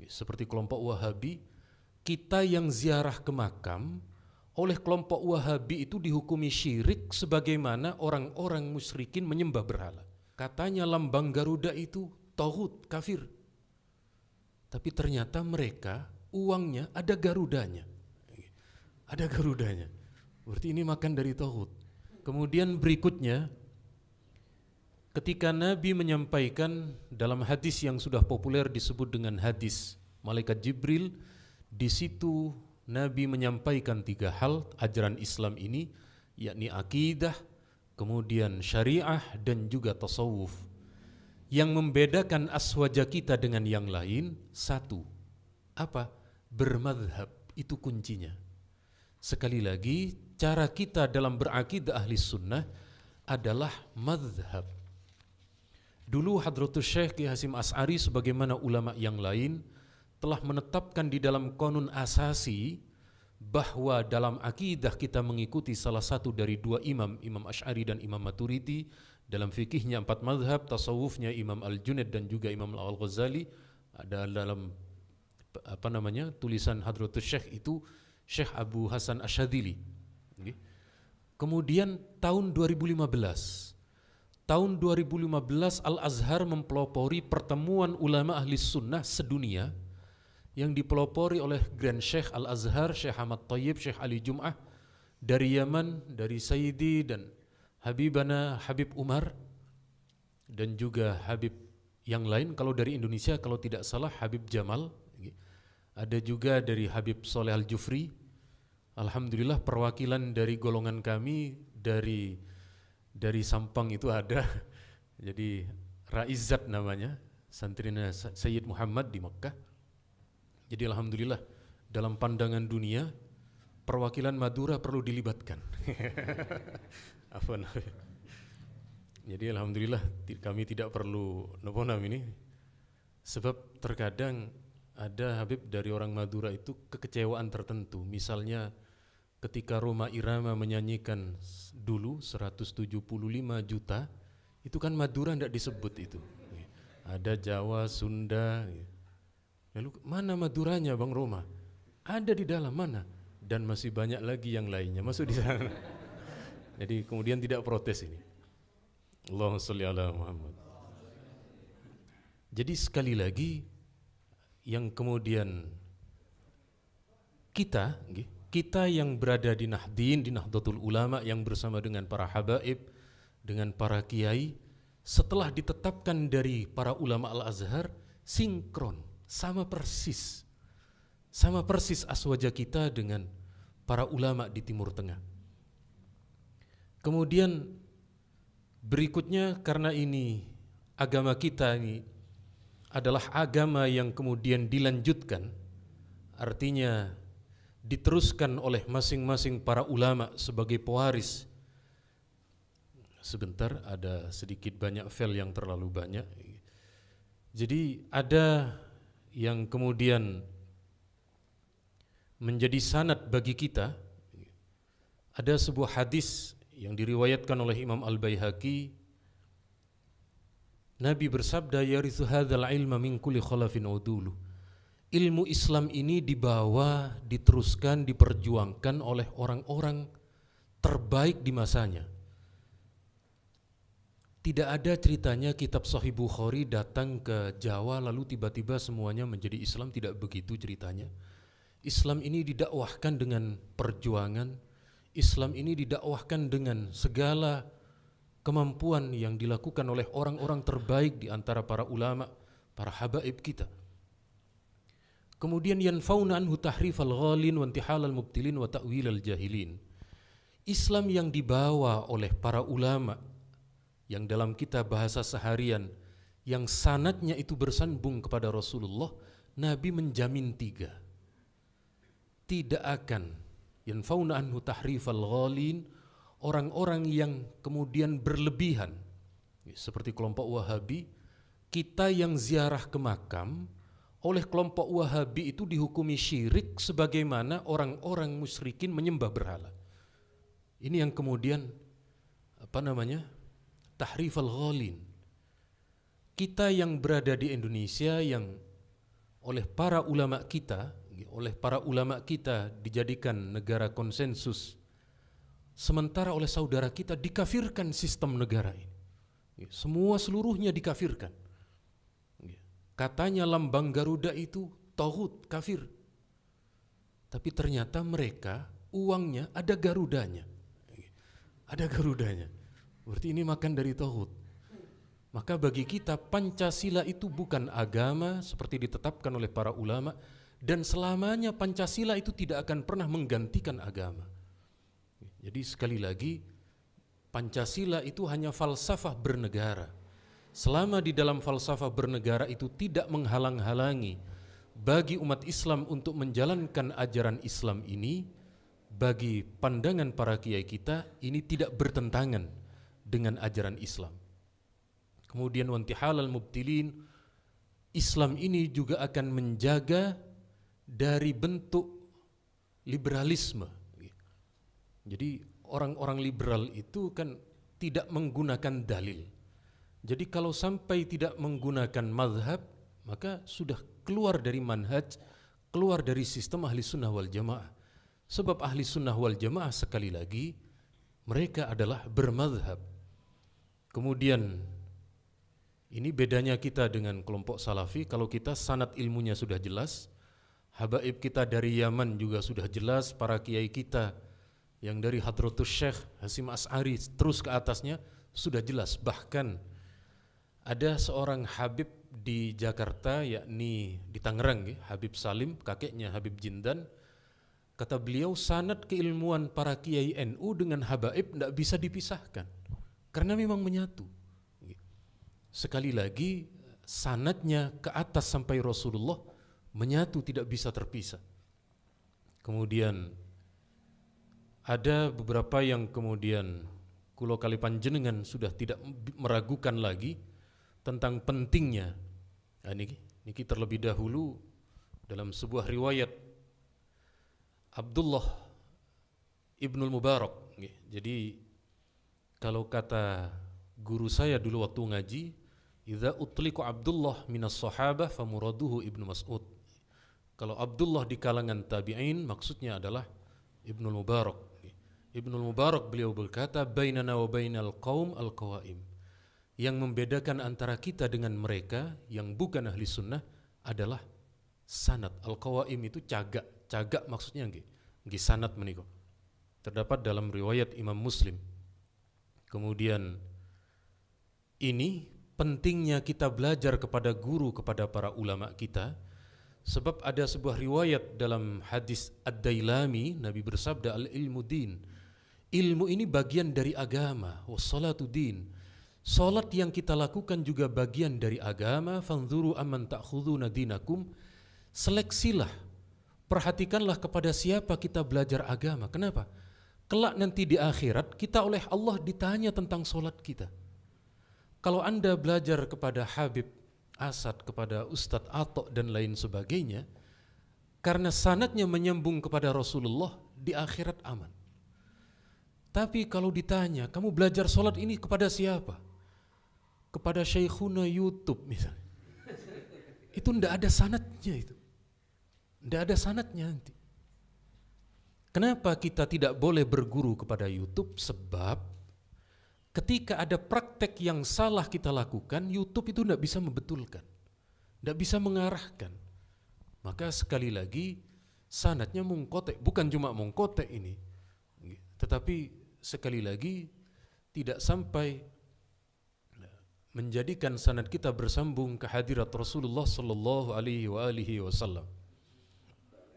Seperti kelompok Wahabi, kita yang ziarah ke makam oleh kelompok Wahabi itu dihukumi syirik sebagaimana orang-orang musyrikin menyembah berhala. Katanya lambang Garuda itu tauhid, kafir. Tapi ternyata mereka uangnya ada Garudanya. Ada Garudanya. Berarti ini makan dari tauhid. Kemudian berikutnya, ketika Nabi menyampaikan dalam hadis yang sudah populer disebut dengan hadis Malaikat Jibril, di situ Nabi menyampaikan 3 hal ajaran Islam ini, yakni akidah, kemudian syariah, dan juga tasawuf. Yang membedakan aswaja kita dengan yang lain, 1. Apa? Bermadhab, itu kuncinya. Sekali lagi, cara kita dalam berakidah ahli sunnah adalah madhab. Dulu Hadratus Syekh Ki Hasyim Asy'ari sebagaimana ulama yang lain telah menetapkan di dalam qanun asasi bahwa dalam akidah kita mengikuti salah satu dari 2 imam, Imam Asy'ari dan Imam Maturidi. Dalam fikihnya 4 mazhab, tasawufnya Imam Al-Junaid dan juga Imam Al-Ghazali. Ada dalam tulisan Hadratus Syekh itu Syekh Abu Hasan Asyadzili. Kemudian tahun 2015 Al-Azhar mempelopori pertemuan ulama ahli sunnah sedunia yang dipelopori oleh Grand Syekh Al-Azhar, Syekh Ahmad Thayyib, Syekh Ali Jum'ah dari Yaman, dari Sayyidi dan Habibana Habib Umar, dan juga Habib yang lain. Kalau dari Indonesia, kalau tidak salah Habib Jamal. Ada juga dari Habib Soleh Al-Jufri. Alhamdulillah perwakilan dari golongan kami dari Sampang itu ada. Jadi Raizat namanya, santrina Sayyid Muhammad di Mekah. Jadi alhamdulillah dalam pandangan dunia perwakilan Madura perlu dilibatkan. Jadi alhamdulillah kami tidak perlu noponam ini, sebab terkadang ada Habib dari orang Madura itu kekecewaan tertentu. Misalnya ketika Roma Irama menyanyikan dulu 175 juta, itu kan Madura tidak disebut itu. Ada Jawa, Sunda. Lalu mana Maduranya Bang Roma? Ada di dalam mana? Dan masih banyak lagi yang lainnya masuk di sana. Jadi kemudian tidak protes ini. Allahumma sholli ala Muhammad. Jadi sekali lagi yang kemudian kita yang berada di Nahdien, di Nahdlatul Ulama, yang bersama dengan para habaib, dengan para kiai, setelah ditetapkan dari para ulama Al-Azhar, sinkron, sama persis aswaja kita dengan para ulama di Timur Tengah. Kemudian berikutnya, karena ini agama kita ini adalah agama yang kemudian dilanjutkan, artinya diteruskan oleh masing-masing para ulama sebagai pewaris. Sebentar, ada sedikit banyak file yang terlalu banyak. Jadi ada yang kemudian menjadi sanad bagi kita. Ada sebuah hadis yang diriwayatkan oleh Imam Al-Baihaqi. Nabi bersabda, yarithu hadzal ilma min kulli khalafin udulu. Ilmu Islam ini dibawa, diteruskan, diperjuangkan oleh orang-orang terbaik di masanya. Tidak ada ceritanya kitab Sahih Bukhari datang ke Jawa lalu tiba-tiba semuanya menjadi Islam, tidak begitu ceritanya. Islam ini didakwahkan dengan perjuangan, Islam ini didakwahkan dengan segala kemampuan yang dilakukan oleh orang-orang terbaik di antara para ulama, para habaib kita. Kemudian yanfauna anhu tahrifal ghalin wa intihalal mubtilin wa ta'wilal jahilin. Islam yang dibawa oleh para ulama yang dalam kita bahasa seharian yang sanadnya itu bersambung kepada Rasulullah, Nabi menjamin 3. Tidak akan yanfauna anhu tahrifal ghalin, orang-orang yang kemudian berlebihan seperti kelompok Wahabi. Kita yang ziarah ke makam oleh kelompok Wahabi itu dihukumi syirik sebagaimana orang-orang musyrikin menyembah berhala. Ini yang kemudian tahrifal ghalin. Kita yang berada di Indonesia, yang oleh para ulama kita dijadikan negara konsensus, sementara oleh saudara kita dikafirkan sistem negara ini. Semua seluruhnya dikafirkan. Katanya lambang Garuda itu tauhid, kafir. Tapi ternyata mereka uangnya ada Garudanya. Ada Garudanya. Berarti ini makan dari tauhid. Maka bagi kita Pancasila itu bukan agama seperti ditetapkan oleh para ulama, dan selamanya Pancasila itu tidak akan pernah menggantikan agama. Jadi sekali lagi, Pancasila itu hanya falsafah bernegara. Selama di dalam falsafah bernegara itu tidak menghalang-halangi bagi umat Islam untuk menjalankan ajaran Islam ini, bagi pandangan para kiai kita ini tidak bertentangan dengan ajaran Islam. Kemudian wantihalal mubtilin, Islam ini juga akan menjaga dari bentuk liberalisme. Jadi orang-orang liberal itu kan tidak menggunakan dalil. Jadi kalau sampai tidak menggunakan mazhab, maka sudah keluar dari manhaj, keluar dari sistem ahli sunnah wal jamaah. Sebab ahli sunnah wal jamaah sekali lagi, mereka adalah bermazhab. Kemudian ini bedanya kita dengan kelompok salafi. Kalau kita sanad ilmunya sudah jelas, habaib kita dari Yaman juga sudah jelas, para kiai kita yang dari Hadratus Syekh Hasim As'ari terus ke atasnya sudah jelas. Bahkan ada seorang habib di Jakarta, yakni di Tangerang, Habib Salim, kakeknya Habib Jindan. Kata beliau, sanad keilmuan para kiai NU dengan habaib tidak bisa dipisahkan karena memang menyatu. Sekali lagi, sanadnya ke atas sampai Rasulullah menyatu, tidak bisa terpisah. Kemudian ada beberapa yang kemudian kulo kali panjenengan sudah tidak meragukan lagi tentang pentingnya. Nah, niki terlebih dahulu dalam sebuah riwayat Abdullah Ibnul Mubarak. Jadi kalau kata guru saya dulu waktu ngaji, idza utliqa Abdullah minas sahabah famuraduhu Ibnu Mas'ud. Kalau Abdullah di kalangan tabi'in maksudnya adalah Ibnul Mubarak. Ibnul Mubarak beliau berkata, bainana wa bainal qaum al-qawaim. Yang membedakan antara kita dengan mereka yang bukan ahli sunnah adalah sanad. Al-qawaim itu cagak. Cagak maksudnya nggih sanad menika. Terdapat dalam riwayat Imam Muslim. Kemudian ini pentingnya kita belajar kepada guru, kepada para ulama kita. Sebab ada sebuah riwayat dalam hadis Ad-Dailami, Nabi bersabda, al-ilmu din. Ilmu ini bagian dari agama, wassalatu din. Salat yang kita lakukan juga bagian dari agama. Fanzuru amman ta'khuduna dinakum. Seleksilah, perhatikanlah kepada siapa kita belajar agama. Kenapa? Kelak nanti di akhirat kita oleh Allah ditanya tentang salat kita. Kalau Anda belajar kepada Habib Asad, kepada Ustadz Atok dan lain sebagainya, karena sanadnya menyambung kepada Rasulullah, di akhirat aman. Tapi kalau ditanya, kamu belajar sholat ini kepada siapa? Kepada Syekhuna YouTube misalnya. Itu tidak ada sanadnya itu. Tidak ada sanadnya nanti. Kenapa kita tidak boleh berguru kepada YouTube? Sebab ketika ada praktek yang salah kita lakukan, YouTube itu tidak bisa membetulkan, tidak bisa mengarahkan. Maka sekali lagi sanadnya mungkotek, bukan cuma mungkotek ini, tetapi sekali lagi tidak sampai menjadikan sanad kita bersambung ke hadirat Rasulullah sallallahu alaihi wasallam.